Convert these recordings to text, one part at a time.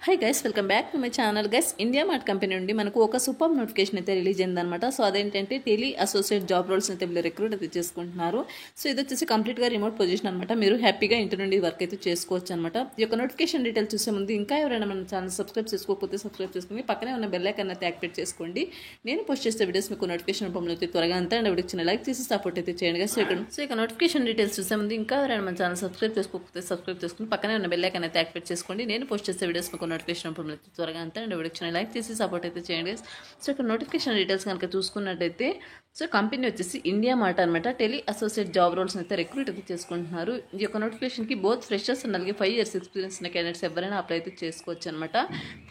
Hi guys, welcome back to my channel. Guys, India mart company నుండి మనకు ఒక super notification అయితే release అయిందనమాట. సో అదేంటంటే టెలి అసోసియేట్ జాబ్ రోల్స్ అయితే వీళ్ళు రిక్రూట్ అయితే చేసుకుంటున్నారు. సో ఇది వచ్చేసి కంప్లీట్గా రిమోట్ పొజిషన్ అనమాట. మీరు హ్యాపీగా ఇంటి నుండి వర్క్ అయితే చేసుకోవచ్చు అనమాట. ఈ యొక్క నోటిఫికేషన్ డీటెయిల్స్ చూసే ముందు ఇంకా ఎవరైనా మన ఛానల్ సబ్స్క్రైబ్ చేసుకోకపోతే సబ్స్క్రైబ్ చేసుకుని పక్కనే ఉన్న బెల్ ఐకాన్ అయితే యాక్టివేట్ చేసుకోండి. నేను పోస్ట్ చేసే వీడియోస్ మీకు నోటిఫికేషన్ రూపంలో అయితే త్వరగా అంతా అండ్ వీడియోకి చిన్న లైక్ చేసి సపోర్ట్ అయితే చేయండి. సో ఇక నోటిఫికేషన్ డీటెయిల్స్ చూసే ముందు ఇంకా ఎవరైనా మన ఛానల్ సబ్స్క్రైబ్ చేసుకోకపోతే సబ్స్క్రైబ్ చేసుకుని పక్కనే ఉన్న బెల్ ఐకాన్ అయితే యాక్టివేట్ చేసుకోండి. నేను పోస్ట్ చేసే వీడియోస్ మీకు నోటిఫికేషన్ రూపంలో త్వరగా అంతా అండ్ వీడియోకి లైక్ చేసి సపోర్ట్ అయితే చేయండి. సో ఇక్కడ నోటిఫికేషన్ డీటెయిల్స్ కనుక చూసుకున్నట్టయితే సో కంపెనీ వచ్చేసి ఇండియా మార్ట్ అనమాట. టెలి అసోసియేట్ జాబ్ రోల్స్ అయితే రిక్రూట్ అయితే చేసుకుంటున్నారు. ఈ యొక్క నోటిఫికేషన్కి బోత్ ఫ్రెషర్స్ అండ్ అలాగే 5 years ఎక్స్పీరియన్స్ ఉన్న క్యాండిడేట్స్ ఎవరైనా అప్లై అయితే చేసుకోవచ్చు అనమాట.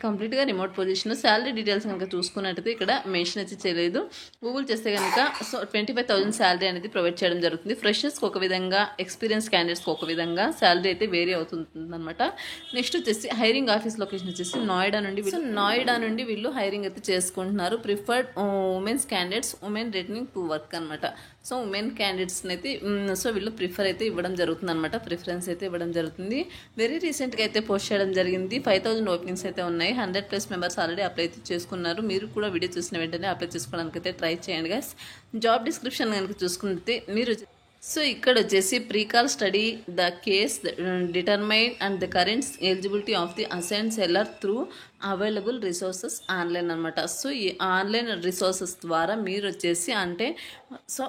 కంప్లీట్గా రిమోట్ పొజిషన్. శాలరీ డీటెయిల్స్ కనుక చూసుకున్నట్టయితే ఇక్కడ మెన్షన్ అయితే చేయలేదు. గూగుల్ చేస్తే కనుక సో 25,000 శాలరీ అనేది ప్రొవైడ్ చేయడం జరుగుతుంది. ఫ్రెషర్స్కి ఒక విధంగా, ఎక్స్పీరియన్స్ క్యాండిడేట్స్కి ఒక విధంగా శాలరీ అయితే వేరీ అవుతుంది అనమాట. నెక్స్ట్ వచ్చేసి హైరింగ్ ఆఫీస్ లొకేషన్ వచ్చేసి నోయిడా నుండి వీళ్ళు హైరింగ్ అయితే చేసుకుంటున్నారు. Preferred women's candidates, women returning to work అనమాట. సో ఉమెన్ క్యాండిడేట్స్ని అయితే సో వీళ్ళు ప్రిఫర్ అయితే ఇవ్వడం జరుగుతుంది అనమాట. ప్రిఫరెన్స్ అయితే ఇవ్వడం జరుగుతుంది. వెరీ రీసెంట్గా అయితే పోస్ట్ చేయడం జరిగింది. 5,000 ఓపెనింగ్స్ అయితే ఉన్నాయి. 100+ మెంబర్స్ ఆల్రెడీ అప్లై అయితే చేసుకున్నారు. మీరు కూడా వీడియో చూసిన వెంటనే అప్లై చేసుకోవడానికి అయితే ట్రై చేయండి గైస్. జాబ్ డిస్క్రిప్షన్ కనుక చూసుకుంటే మీరు సో ఇక్కడ వచ్చేసి precall study the case determine and the current eligibility of the assign seller through available resources online అనమాట. సో ఈ ఆన్లైన్ రిసోర్సెస్ ద్వారా మీరు వచ్చేసి అంటే సో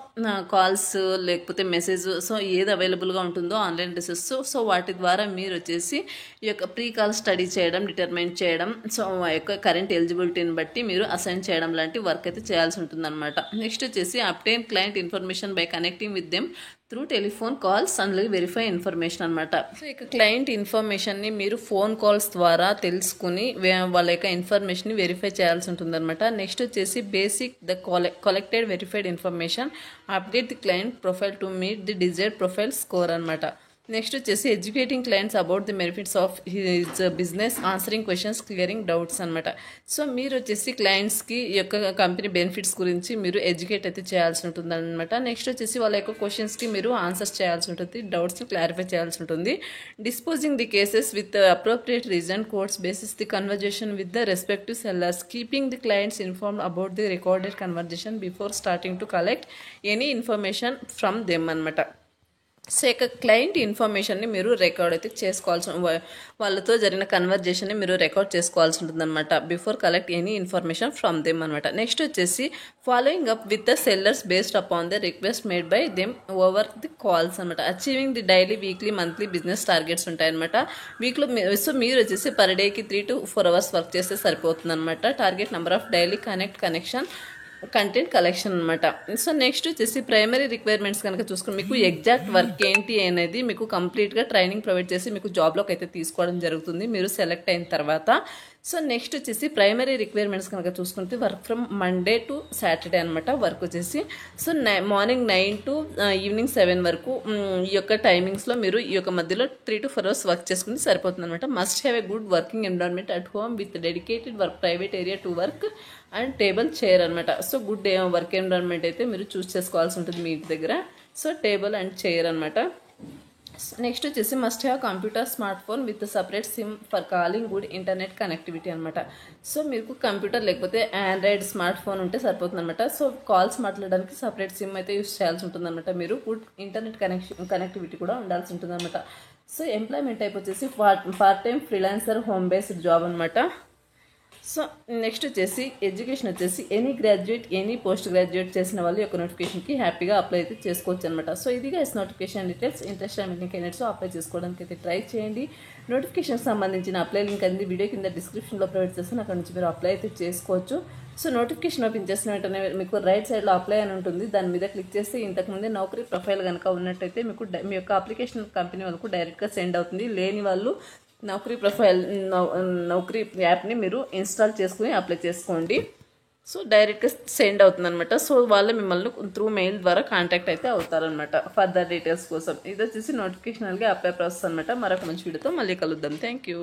కాల్స్ లేకపోతే మెసేజ్ సో ఏది అవైలబుల్గా ఉంటుందో ఆన్లైన్ రిసోర్స్ సో వాటి ద్వారా మీరు వచ్చేసి ఈ యొక్క ప్రీకాల్ స్టడీ చేయడం, డిటర్మైన్ చేయడం, సో ఆ యొక్క కరెంట్ ఎలిజిబిలిటీని బట్టి మీరు అసైన్ చేయడం లాంటి వర్క్ అయితే చేయాల్సి ఉంటుంది అనమాట. నెక్స్ట్ వచ్చేసి obtain client information by connecting with them through telephone calls and verify information అనమాట. సో ఇక క్లయింట్ ఇన్ఫర్మేషన్ని మీరు ఫోన్ కాల్స్ ద్వారా తెలుసుకుని వాళ్ళ యొక్క ఇన్ఫర్మేషన్ని వెరిఫై చేయాల్సి ఉంటుంది అనమాట. నెక్స్ట్ వచ్చేసి basic the collected verified information update the client profile to meet the desired profile score అనమాట. నెక్స్ట్ వచ్చేసి educating clients about the benefits of his business, answering questions, clearing doubts అనమాట. సో మీరు వచ్చేసి క్లయింట్స్కి ఈ యొక్క కంపెనీ బెనిఫిట్స్ గురించి మీరు educate అయితే చేయాల్సి ఉంటుంది అనమాట. నెక్స్ట్ వచ్చేసి వాళ్ళ యొక్క క్వశ్చన్స్కి మీరు ఆన్సర్స్ చేయాల్సి ఉంటుంది, డౌట్స్ని క్లారిఫై చేయాల్సి ఉంటుంది. Disposing the cases with appropriate reason courts basis the conversation with the respective sellers, keeping the clients informed about the recorded conversation before starting to collect any information from them అనమాట. So ఇక client ఇన్ఫర్మేషన్ని మీరు record అయితే చేసుకోవాల్సి, వాళ్ళతో జరిగిన కన్వర్జేషన్ని మీరు record చేసుకోవాల్సి ఉంటుంది అనమాట before collect any information from them అనమాట. నెక్స్ట్ వచ్చేసి following up with the sellers based upon the request made by them over the calls అనమాట. Achieving the daily, weekly, monthly business targets ఉంటాయన్నమాట. వీక్లో సో మీరు వచ్చేసి పర్ డేకి 3 to 4 hours work చేస్తే సరిపోతుంది అనమాట. Target number of daily connection content collection అనమాట. సో నెక్స్ట్ వచ్చేసి ప్రైమరీ రిక్వైర్మెంట్స్ కనుక చూసుకుని మీకు ఎగ్జాక్ట్ వర్క్ ఏంటి అనేది మీకు కంప్లీట్గా ట్రైనింగ్ ప్రొవైడ్ చేసి మీకు జాబ్లోకి అయితే తీసుకోవడం జరుగుతుంది మీరు సెలెక్ట్ అయిన తర్వాత. సో నెక్స్ట్ వచ్చేసి ప్రైమరీ రిక్వైర్మెంట్స్ కనుక చూసుకుంటే work from Monday to Saturday అనమాట. వర్క్ వచ్చేసి సో మార్నింగ్ 9 to ఈవినింగ్ 7 వరకు ఈ యొక్క టైమింగ్స్లో మీరు ఈ యొక్క మధ్యలో 3 to 4 hours వర్క్ చేసుకుంటే సరిపోతుంది అనమాట. Must have a good working environment at home with dedicated work private area to work and table chair అనమాట. సో గుడ్ వర్క్ ఎన్విరాన్మెంట్ అయితే మీరు చూస్ చేసుకోవాల్సి ఉంటుంది మీ ఇంటి దగ్గర. సో టేబుల్ అండ్ చైర్ అనమాట. నెక్స్ట్ వచ్చేసి must have computer, smart phone with separate SIM for calling, good internet connectivity అనమాట. సో మీకు కంప్యూటర్ లేకపోతే ఆండ్రాయిడ్ స్మార్ట్ ఫోన్ ఉంటే సరిపోతుంది అనమాట. సో కాల్స్ మాట్లాడడానికి సపరేట్ సిమ్ అయితే యూస్ చేయాల్సి ఉంటుంది అనమాట. మీరు గుడ్ ఇంటర్నెట్ కనెక్టివిటీ కూడా ఉండాల్సి ఉంటుంది అనమాట. సో ఎంప్లాయ్మెంట్ టైప్ వచ్చేసి part time freelancer, home based job అనమాట. సో నెక్స్ట్ వచ్చేసి ఎడ్యుకేషన్ వచ్చేసి any graduate, any post graduate చేసిన వాళ్ళు యొక్క నోటిఫికేషన్కి హ్యాపీగా అప్లై అయితే చేసుకోవచ్చు అనమాట. సో ఇదిగా నోటిఫికేషన్ డీటెయిల్స్. ఇంట్రెస్ట్ అయిన క్యాండిడేట్స్ అప్లై చేసుకోవడానికి అయితే ట్రై చేయండి. నోటిఫికేషన్ సంబంధించిన అప్లై లింక్ అనేది వీడియో కింద డిస్క్రిప్షన్లో ప్రొవైడ్ చేస్తాను, అక్కడ నుంచి మీరు అప్లై అయితే చేసుకోవచ్చు. సో నోటిఫికేషన్ ఓపెన్ చేసిన వెంటనే మీకు రైట్ సైడ్లో అప్లై అని ఉంటుంది, దాని మీద క్లిక్ చేస్తే ఇంతకుముందే నౌకరీ ప్రొఫైల్ కనుక ఉన్నట్టయితే మీకు మీ యొక్క అప్లికేషన్ కంపెనీ వాళ్ళకు డైరెక్ట్గా సెండ్ అవుతుంది. లేని వాళ్ళు నౌకరీ యాప్ని మీరు ఇన్స్టాల్ చేసుకుని అప్లై చేసుకోండి. సో డైరెక్ట్గా సెండ్ అవుతుంది అనమాట. సో వాళ్ళు మిమ్మల్ని త్రూ మెయిల్ ద్వారా కాంటాక్ట్ అయితే అవుతారనమాట ఫర్దర్ డీటెయిల్స్ కోసం. ఇది వచ్చేసి నోటిఫికేషన్ అప్లై ప్రాసెస్ అనమాట. మరొక మంచి వీడియోతో మళ్ళీ కలుద్దాం. Thank you.